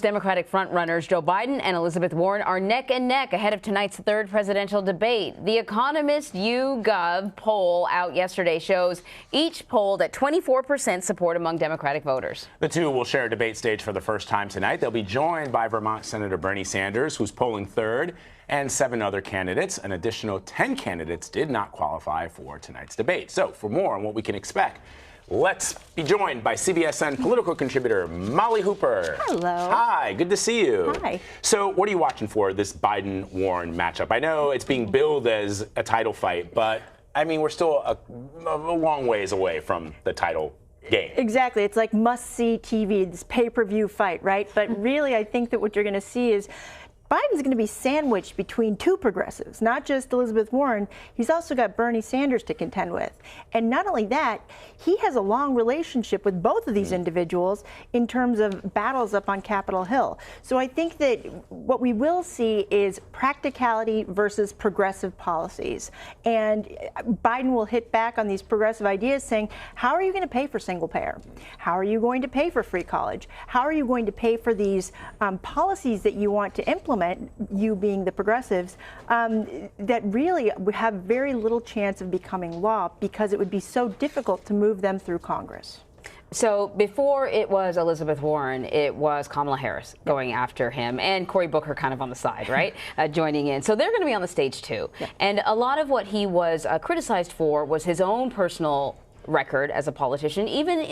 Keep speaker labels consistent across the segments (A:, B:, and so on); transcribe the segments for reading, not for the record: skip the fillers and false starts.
A: Democratic frontrunners Joe Biden and Elizabeth Warren are neck and neck ahead of tonight's third presidential debate. The Economist YouGov poll out yesterday shows each polled at 24% support among Democratic voters.
B: The two will share a debate stage for the first time tonight. They'll be joined by Vermont Senator Bernie Sanders, who's polling third, and 7 other candidates. An additional 10 candidates did not qualify for tonight's debate. So for more on what we can expect, let's be joined by CBSN political contributor Molly Hooper.
C: Hello.
B: Hi, good to see you.
C: Hi.
B: So what are you watching for this Biden-Warren matchup? I know it's being billed as a title fight, but I mean, we're still a long ways away from the title game.
C: Exactly. It's like must-see TV, this pay-per-view fight, right? But really, I think that what you're going to see is Biden's going to be sandwiched between two progressives, not just Elizabeth Warren. He's also got Bernie Sanders to contend with. And not only that, he has a long relationship with both of these individuals in terms of battles up on Capitol Hill. So I think that what we will see is practicality versus progressive policies. And Biden will hit back on these progressive ideas saying, how are you going to pay for single payer? How are you going to pay for free college? How are you going to pay for these policies that you want to implement? You being the progressives, that really would have very little chance of becoming law because it would be so difficult to move them through Congress.
A: So before it was Elizabeth Warren, it was Kamala Harris going after him, and Cory Booker kind of on the side, right, joining in. So they're going to be on the stage too. Yeah. And a lot of what he was criticized for was his own personal record as a politician, even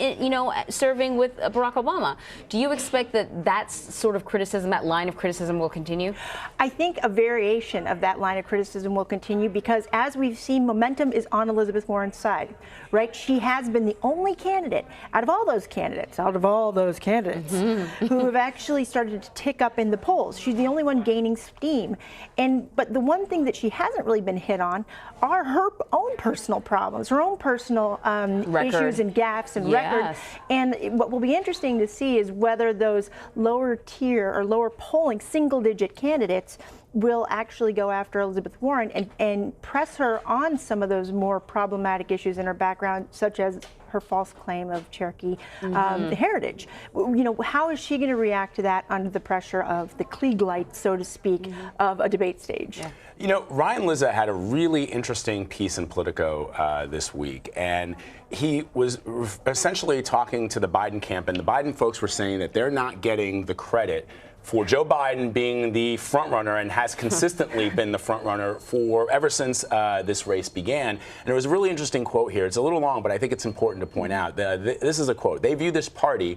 A: serving with Barack Obama. Do you expect that that sort of criticism, that line of criticism, will continue?
C: I think a variation of that line of criticism will continue because, as we've seen, momentum is on Elizabeth Warren's side, right? She has been the only candidate out of all those candidates who have actually started to tick up in the polls. She's the only one gaining steam. But the one thing that she hasn't really been hit on are her own personal problems, her own personal issues and gaffes and record. And what will be interesting to see is whether those lower tier or lower polling single-digit candidates will actually go after Elizabeth Warren and press her on some of those more problematic issues in her background, such as her false claim of Cherokee heritage. How is she going to react to that under the pressure of the Klieg light, so to speak, of a debate stage?
A: Yeah.
B: You know, Ryan Lizza had a really interesting piece in Politico this week, and he was essentially talking to the Biden camp, and the Biden folks were saying that they're not getting the credit for Joe Biden being the front runner and has consistently been the front runner for ever since this race began. And there was a really interesting quote here. It's a little long, but I think it's important to point out. This is a quote. They view this party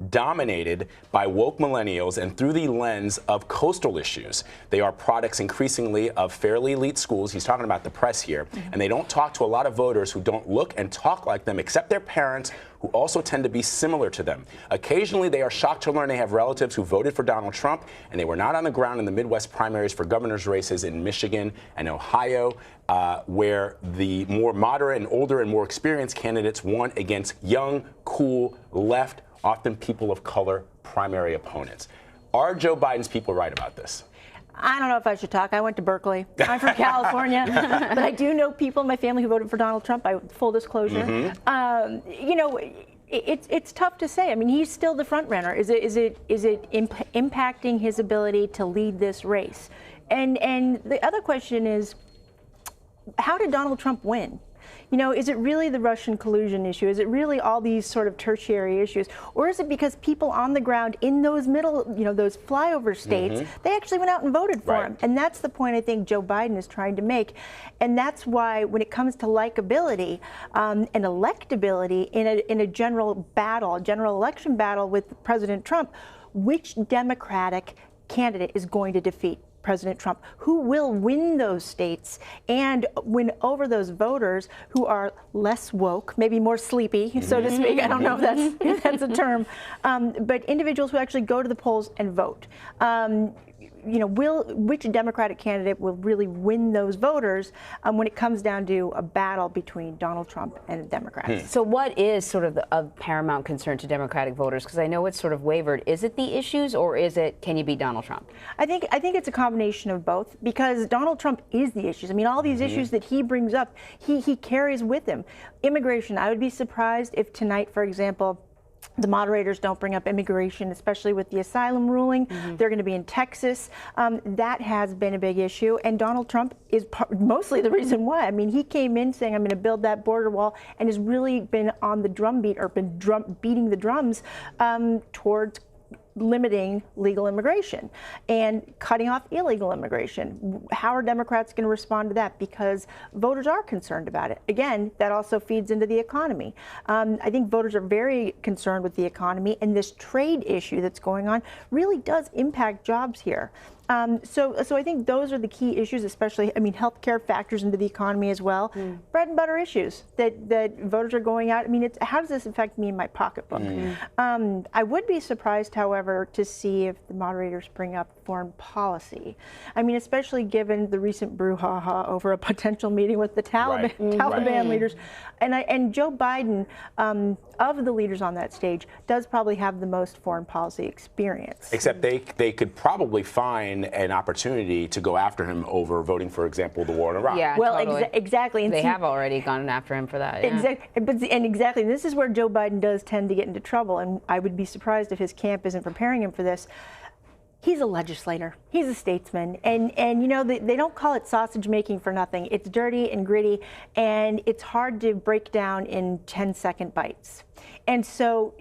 B: dominated by woke millennials and through the lens of coastal issues. They are products increasingly of fairly elite schools. He's talking about the press here. And they don't talk to a lot of voters who don't look and talk like them, except their parents, who also tend to be similar to them. Occasionally, they are shocked to learn they have relatives who voted for Donald Trump, and they were not on the ground in the Midwest primaries for governor's races in Michigan and Ohio, where the more moderate and older and more experienced candidates won against young, cool, left, often people of color primary opponents. Are Joe Biden's people right about this?
C: I don't know if I should talk. I went to Berkeley. I'm from California, but I do know people in my family who voted for Donald Trump. Full disclosure. It's tough to say. I mean, he's still the front runner. Is it impacting his ability to lead this race? And the other question is, how did Donald Trump win? Is it really the Russian collusion issue? Is it really all these sort of tertiary issues? Or is it because people on the ground in those those flyover states, they actually went out and voted for him? And that's the point I think Joe Biden is trying to make. And that's why when it comes to likability and electability in a general battle, a general election battle with President Trump, which Democratic candidate is going to defeat President Trump? Who will win those states and win over those voters who are less woke, maybe more sleepy, so to speak? I don't know if that's a term, but individuals who actually go to the polls and vote. Which Democratic candidate will really win those voters when it comes down to a battle between Donald Trump and the Democrats?
A: So what is sort of of paramount concern to Democratic voters? Because I know it's sort of wavered. Is it the issues, or is it, can you beat Donald Trump?
C: I think it's a combination of both, because Donald Trump is the issues. I mean, all these issues that he brings up, he carries with him. Immigration, I would be surprised if tonight, for example, The moderators don't bring up immigration, especially with the asylum ruling. They're going to be in Texas. That has been a big issue, and Donald Trump is mostly the reason why. I mean, he came in saying, I'm going to build that border wall, and has really been on the drumbeat, or been beating the drums towards limiting legal immigration and cutting off illegal immigration. How are Democrats going to respond to that? Because voters are concerned about it. Again, that also feeds into the economy. I think voters are very concerned with the economy, and this trade issue that's going on really does impact jobs here. So I think those are the key issues, especially, I mean, healthcare factors into the economy as well. Bread and butter issues that voters are going out. I mean, how does this affect me in my pocketbook? I would be surprised, however, to see if the moderators bring up foreign policy. I mean, especially given the recent brouhaha over a potential meeting with the Taliban leaders. And Joe Biden, of the leaders on that stage, does probably have the most foreign policy experience.
B: Except they could probably find an opportunity to go after him over voting, for example, the war in Iraq.
A: Yeah,
C: well,
A: totally.
C: Exactly. And
A: they have already gone after him for that. Yeah.
C: Exactly. This is where Joe Biden does tend to get into trouble, and I would be surprised if his camp isn't preparing him for this. He's a legislator. He's a statesman. And you know, they don't call it sausage making for nothing. It's dirty and gritty, and it's hard to break down in 10-second bites. And so,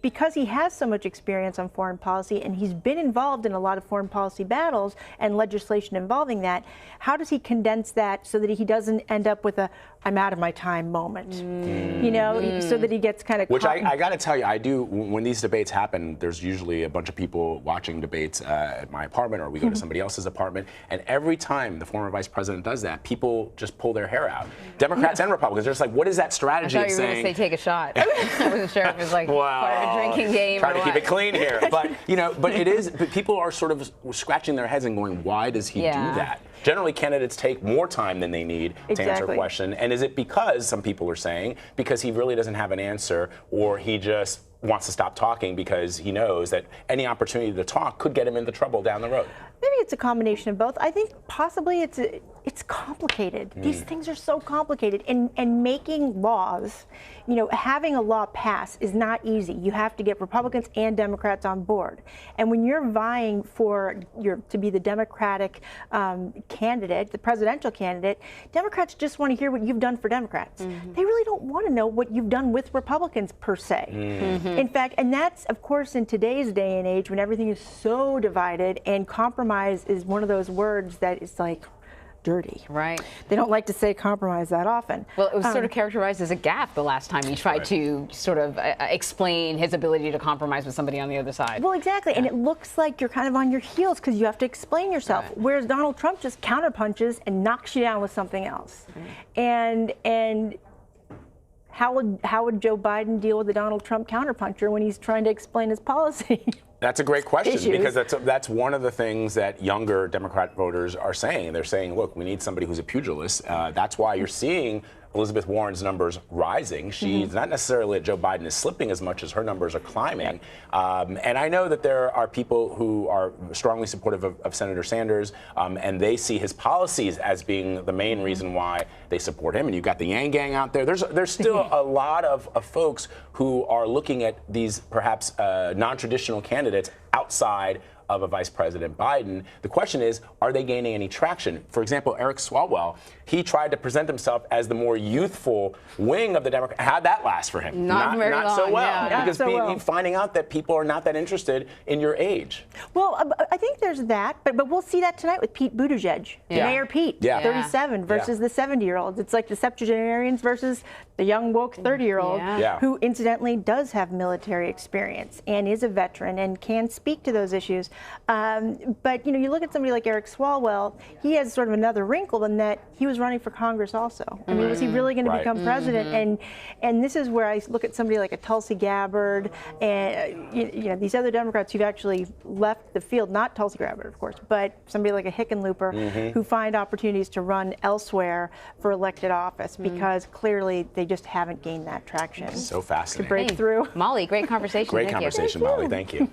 C: because he has so much experience on foreign policy, and he's been involved in a lot of foreign policy battles and legislation involving that, how does he condense that so that he doesn't end up with a I'm out of my time moment? You know, so that he gets kind of
B: Which I got to tell you, I do, when these debates happen, there's usually a bunch of people watching debates at my apartment, or we go to somebody else's apartment, and every time the former vice president does that, people just pull their hair out. Democrats and Republicans, they're just like, what is that strategy?
A: I thought you were going to say take a shot. I wasn't sure if it was like part of a drinking game.
B: Trying to keep it clean here. But, you know, but it is, but people are sort of scratching their heads and going, why does he do that? Generally, candidates take more time than they need to answer a question. And is it because, some people are saying, because he really doesn't have an answer, or he just wants to stop talking because he knows that any opportunity to talk could get him into trouble down the road?
C: Maybe it's a combination of both. I think possibly it's complicated. These things are so complicated, and making laws, you know, having a law pass is not easy. You have to get Republicans and Democrats on board. And when you're vying for to be the Democratic candidate, the presidential candidate, Democrats just want to hear what you've done for Democrats. They really don't want to know what you've done with Republicans per se. In fact, and that's, of course, in today's day and age when everything is so divided, and compromise is one of those words that is like dirty.
A: Right.
C: They don't like to say compromise that often.
A: Well, it was sort of characterized as a gaffe the last time he tried to sort of explain his ability to compromise with somebody on the other side.
C: Well, exactly. And it looks like you're kind of on your heels because you have to explain yourself. Whereas Donald Trump just counterpunches and knocks you down with something else. And how would Joe Biden deal with the Donald Trump counterpuncher when he's trying to explain his policy?
B: That's a great question, because that's one of the things that younger Democrat voters are saying. They're saying, look, we need somebody who's a pugilist. That's why you're seeing Elizabeth Warren's numbers rising. She's not necessarily that Joe Biden is slipping as much as her numbers are climbing. And I know that there are people who are strongly supportive of Senator Sanders, and they see his policies as being the main reason why they support him. And you've got the Yang Gang out there. There's still a lot of folks who are looking at these perhaps non-traditional candidates outside of a Vice President Biden. The question is, are they gaining any traction? For example, Eric Swalwell, he tried to present himself as the more youthful wing of the Democrat. How'd that last for him?
A: Not very long,
B: so well.
A: yeah.
B: Because finding out that people are not that interested in your age.
C: Well, I think there's that, but we'll see that tonight with Pete Buttigieg, Mayor Pete, 37 versus the 70-year-olds. It's like the septuagenarians versus the young woke 30-year-old who incidentally does have military experience and is a veteran and can speak to those issues. But, you know, you look at somebody like Eric Swalwell, he has sort of another wrinkle in that he was running for Congress also. I mean, was he really going to become president? And this is where I look at somebody like a Tulsi Gabbard and, you know, these other Democrats who've actually left the field, not Tulsi Gabbard, of course, but somebody like a Hickenlooper who find opportunities to run elsewhere for elected office because clearly they just haven't gained that traction.
B: So fascinating.
C: To break through.
A: Molly, great conversation.
B: Great conversation, Molly. Thank you.